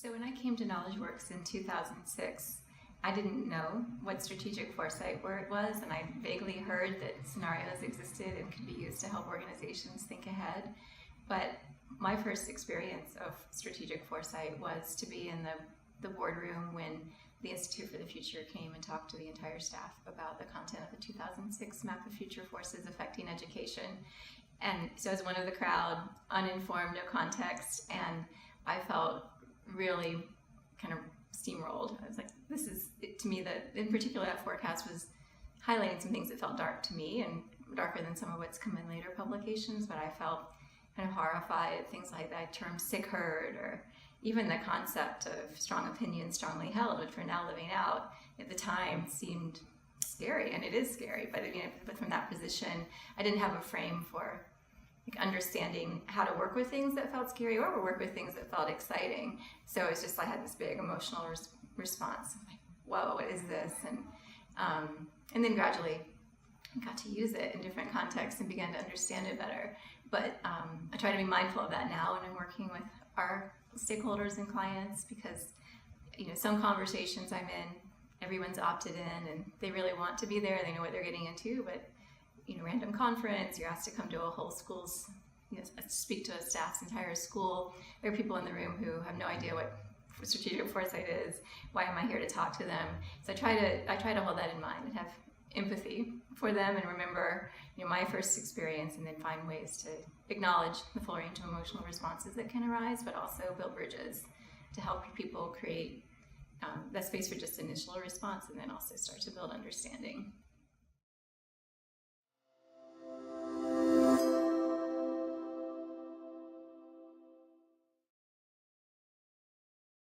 So when I came to KnowledgeWorks in 2006, I didn't know what strategic foresight word was, and I vaguely heard that scenarios existed and could be used to help organizations think ahead. But my first experience of strategic foresight was to be in the boardroom when the Institute for the Future came and talked to the entire staff about the content of the 2006 Map of Future Forces Affecting Education. And so I was one of the crowd, uninformed, no context, and I felt really kind of steamrolled. I was like, this is, to me, in particular that forecast was highlighting some things that felt dark to me and darker than some of what's come in later publications, but I felt kind of horrified at things like that term sick herd, or even the concept of strong opinion strongly held, which we're now living out, at the time seemed scary, and it is scary, but from that position, I didn't have a frame for understanding how to work with things that felt scary or work with things that felt exciting. So it's just, I had this big emotional response. I'm like, whoa, what is this? And then gradually I got to use it in different contexts and began to understand it better. But I try to be mindful of that now when I'm working with our stakeholders and clients, because some conversations I'm in, everyone's opted in and they really want to be there, they know what they're getting into, but random conference, you're asked to come to a whole school's, speak to a staff's entire school. There are people in the room who have no idea what strategic foresight is. Why am I here to talk to them? So I try to hold that in mind and have empathy for them and remember, my first experience, and then find ways to acknowledge the full range of emotional responses that can arise, but also build bridges to help people create that space for just initial response, and then also start to build understanding.